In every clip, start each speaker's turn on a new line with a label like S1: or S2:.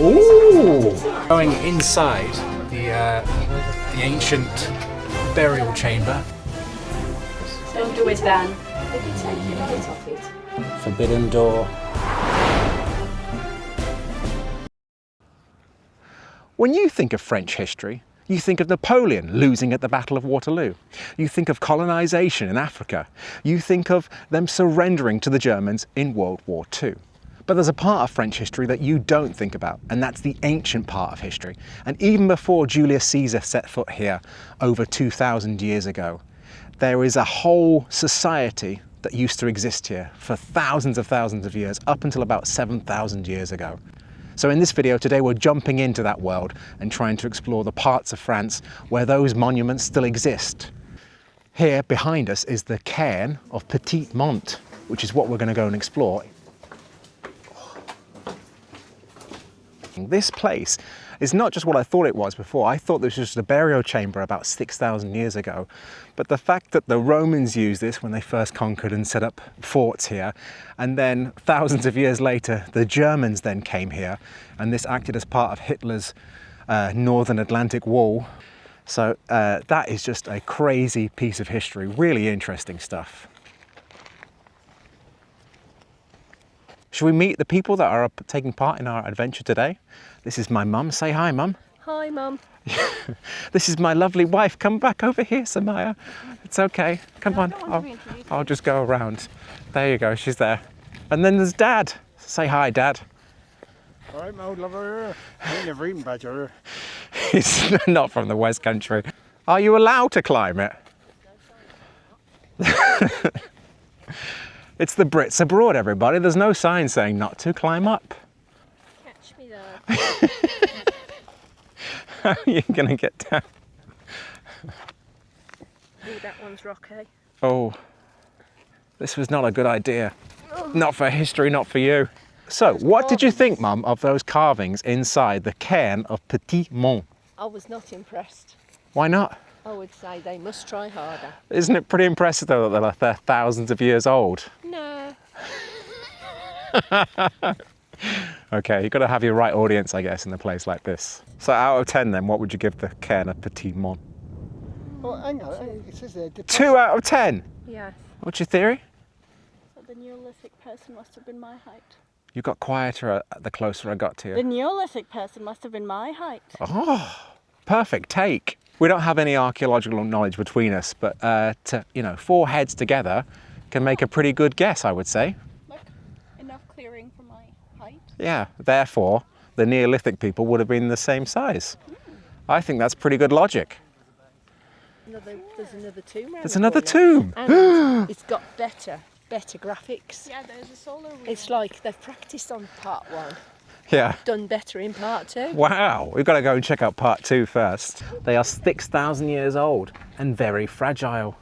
S1: Ooh! Going inside the ancient burial chamber.
S2: Don't do it, Dan. Did you take your light off it?
S1: Forbidden door. When you think of French history, you think of Napoleon losing at the Battle of Waterloo. You think of colonization in Africa. You think of them surrendering to the Germans in World War II. But there's a part of French history that you don't think about, and that's the ancient part of history. And even before Julius Caesar set foot here over 2,000 years ago, there is a whole society that used to exist here for thousands of years, up until about 7,000 years ago. So in this video today, we're jumping into that world and trying to explore the parts of France where those monuments still exist. Here behind us is the Cairn of Petit Mont, which is what we're going to go and explore. This place is not just what I thought it was before. I thought this was just a burial chamber about 6,000 years ago. But the fact that the Romans used this when they first conquered and set up forts here, and then thousands of years later, the Germans then came here, and this acted as part of Hitler's northern Atlantic wall. So that is just a crazy piece of history, really interesting stuff. Should we meet the people that are taking part in our adventure today? This is my mum. Say hi, Mum.
S2: Hi, Mum.
S1: This is my lovely wife. Come back over here, Samaya. It's okay. Come on. I'll just go around. There you go. She's there. And then there's Dad. Say hi, Dad.
S3: All right, my old lover. I never eaten badger.
S1: He's not from the West Country. Are you allowed to climb it? It's the Brits abroad, everybody. There's no sign saying not to climb up.
S2: Catch me there.
S1: How are you going to get down?
S2: Ooh, that one's rocky.
S1: Oh, this was not a good idea. Not for history, not for you. So, what did you think, Mum, of those carvings inside the Cairn of Petit Mont?
S2: I was not impressed.
S1: Why not?
S2: I would say they must try harder.
S1: Isn't it pretty impressive, though, that they're thousands of years old?
S2: No.
S1: Okay, you've got to have your right audience, I guess, in a place like this. So out of 10 then, what would you give the Cairn of Petit Mont?
S3: Well, hang on, it says there.
S1: 2 out of 10?
S2: Yes.
S1: What's your theory?
S4: So the Neolithic person must have been my height.
S1: You got quieter the closer I got to you.
S4: The Neolithic person must have been my height.
S1: Oh, perfect take. We don't have any archaeological knowledge between us, but you know, 4 heads together can make a pretty good guess, I would say.
S4: Look, enough clearing for my height.
S1: Yeah, therefore, the Neolithic people would have been the same size. I think that's pretty good logic.
S2: There's another tomb around
S1: There's
S2: the
S1: another
S2: corner.
S1: tomb.
S2: And it's got better graphics.
S4: Yeah, there's a solar wheel.
S2: It's like they've practiced on part 1,
S1: Yeah.
S2: done better in part 2.
S1: Wow, we've got to go and check out part 2 first. They are 6,000 years old and very fragile.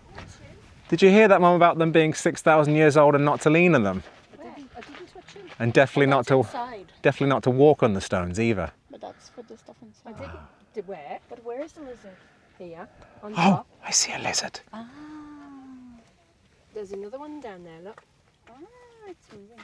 S1: Did you hear that, Mum, about them being 6,000 years old and not to lean on them?
S4: I didn't touch him.
S1: And definitely not
S4: Inside.
S1: to walk on the stones either.
S4: But that's for the stuff inside.
S2: Where? But where is the lizard? Here, on
S1: Oh,
S2: top.
S1: I see a lizard.
S4: Ah.
S2: There's another one down there, look.
S4: Ah, it's moving.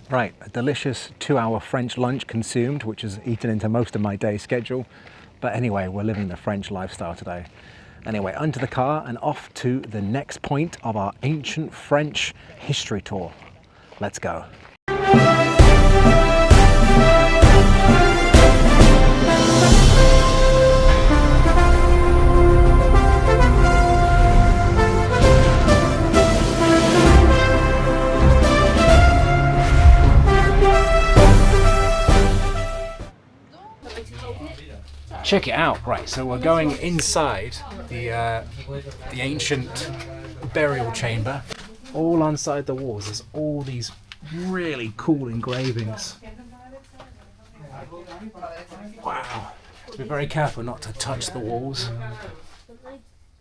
S1: Right, a delicious 2-hour French lunch consumed, which has eaten into most of my day schedule. But anyway, we're living the French lifestyle today. Anyway, onto the car and off to the next point of our ancient French history tour. Let's go. Check it out. Right, so we're going inside the ancient burial chamber. All inside the walls, there's all these really cool engravings. Wow. Be very careful not to touch the walls,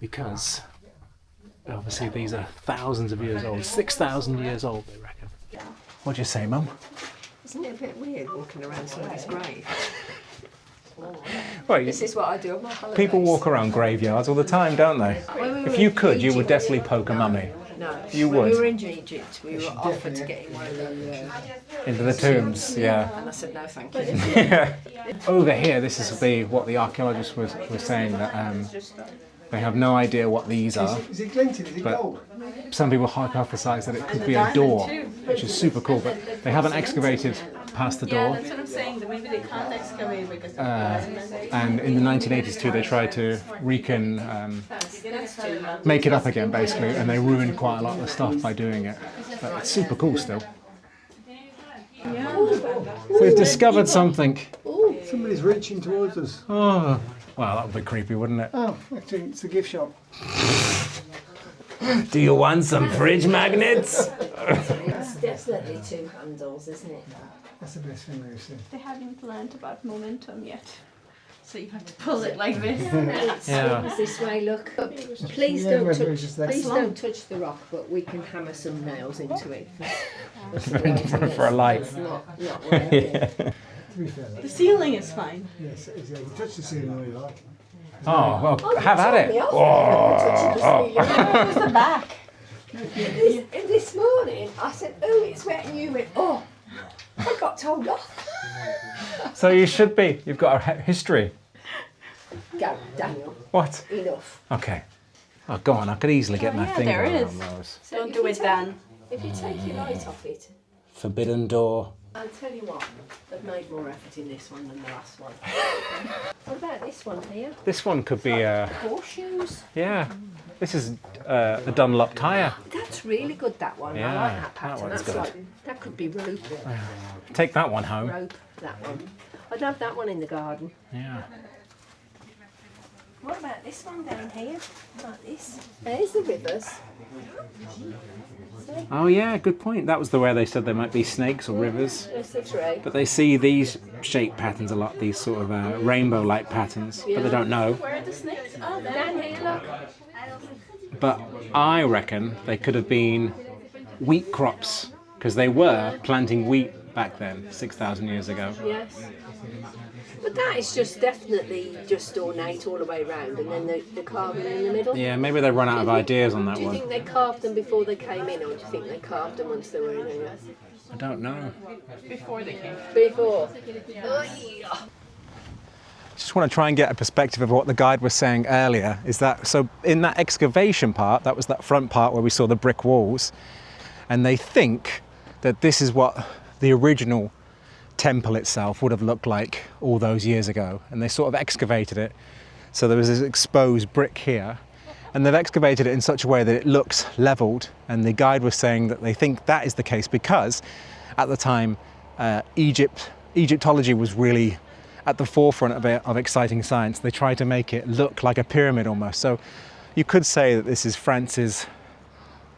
S1: because obviously these are thousands of years old, 6,000 years old, they reckon. What do you say, Mum?
S5: Isn't it a bit weird walking around somebody's grave?
S1: Well,
S5: This is what I do on my holidays.
S1: people walk around graveyards all the time, don't they? If you could, you would definitely poke a mummy.
S5: No,
S1: You
S5: when
S1: would.
S5: we were in Egypt, we were offered to get in one of the
S1: Into the tombs, yeah.
S5: and I said no, thank you.
S1: Over here, this is what the archaeologists were saying, that they have no idea what these are.
S3: Is it glinted? Is it
S1: But-
S3: gold?
S1: Some people hypothesize that it could be a door, which is super cool, but they haven't excavated past the door.
S2: That's what I'm saying, that maybe they can't excavate because
S1: And in the 1980s too, they tried to make it up again, basically, and they ruined quite a lot of the stuff by doing it. But it's super cool still. So we've discovered something.
S3: Somebody's reaching towards us.
S1: Oh, well, that would be creepy, wouldn't it?
S3: Oh, actually, it's a gift shop.
S1: Do you want some fridge magnets?
S5: It's definitely two handles, isn't it?
S3: That's the best thing we've seen.
S4: They haven't learned about momentum yet.
S2: so you have to pull it like this.
S1: Yeah.
S5: It's this way, look. Please
S3: Yeah,
S5: don't
S3: whether
S5: touch.
S3: it's just that
S5: Please
S3: long.
S5: don't touch the rock, but we can hammer some nails into it.
S1: For a light.
S5: It's not working.
S3: To be fair,
S2: The ceiling is fine.
S3: yes, you can touch the ceiling all you like.
S1: Oh, well, have at it.
S2: Where's the back?
S5: This morning, I said, "Oh, it's wet," and you went, "Oh, I got told off."
S1: So you should be. You've got a history.
S5: Go, Daniel.
S1: What?
S5: Enough.
S1: Okay. Oh, go on. I could easily get my
S2: yeah,
S1: finger
S2: there
S1: around
S2: is.
S1: those.
S2: Don't do it, Dan.
S5: If you take your light off it,
S1: Forbidden door.
S5: I'll tell you what, they've made more effort in this one than the last one. What about this one here?
S1: This one could be
S5: Horseshoes.
S1: yeah. This is a Dunlop tyre.
S5: That's really good, that one. I
S1: Yeah,
S5: like that
S1: that
S5: pattern.
S1: one's
S5: That's
S1: good.
S5: like, that could be rope.
S1: Take that one home.
S5: Rope, that one. I'd have that one in the garden.
S1: Yeah.
S5: What about this one down here? Like this? There's the rivers.
S1: Oh yeah, good point. That was the way they said there might be snakes or rivers.
S5: There's the tree.
S1: But they see these shape patterns a lot, these sort of rainbow-like patterns, but they don't know.
S2: Where are the snakes? Oh,
S5: Down here, look.
S1: But I reckon they could have been wheat crops, because they were planting wheat back then, 6,000 years ago.
S5: Yes. But that is just definitely just ornate all the way round, and then the carving in the middle.
S1: Yeah, maybe they run out of ideas on that
S5: Do you
S1: one.
S5: think they carved them before they came in, or do you think they carved them once they were in here?
S1: I don't know.
S2: before they came.
S5: Before.
S1: Just want to try and get a perspective of what the guide was saying earlier, is that, so in that excavation part, that was that front part where we saw the brick walls, and they think that this is what the original temple itself would have looked like all those years ago, and they sort of excavated it. So there was this exposed brick here, and they've excavated it in such a way that it looks leveled, and the guide was saying that they think that is the case because at the time Egyptology was really at the forefront of exciting science. They tried to make it look like a pyramid almost. So you could say that this is France's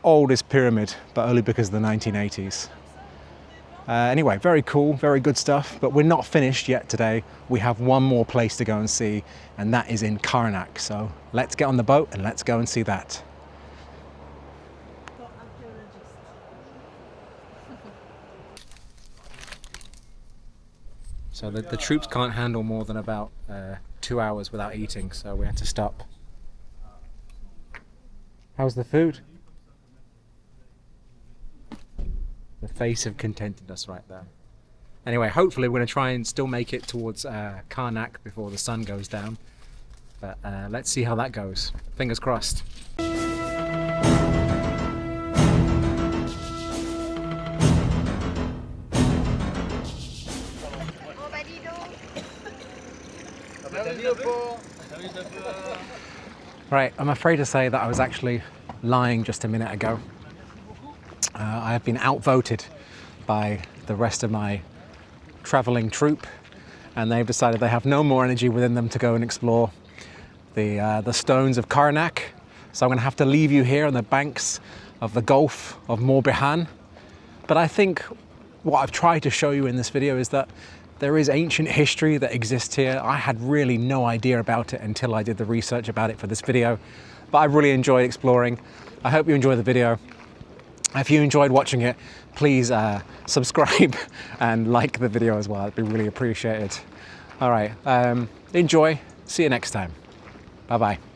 S1: oldest pyramid, but only because of the 1980s. Anyway, very cool, very good stuff, but we're not finished yet today. We have one more place to go and see, and that is in Carnac. So let's get on the boat and let's go and see that. So the troops can't handle more than about 2 hours without eating, so we had to stop. How's the food? The face of contentedness right there. Anyway, hopefully we're going to try and still make it towards Carnac before the sun goes down. But let's see how that goes. Fingers crossed. Right, I'm afraid to say that I was actually lying just a minute ago. I have been outvoted by the rest of my travelling troupe, and they've decided they have no more energy within them to go and explore the stones of Carnac. So I'm going to have to leave you here on the banks of the Gulf of Morbihan. But I think what I've tried to show you in this video is that there is ancient history that exists here. I had really no idea about it until I did the research about it for this video, but I really enjoyed exploring. I hope you enjoyed the video. If you enjoyed watching it, please subscribe and like the video as well. It'd be really appreciated. All right, enjoy. See you next time. Bye-bye.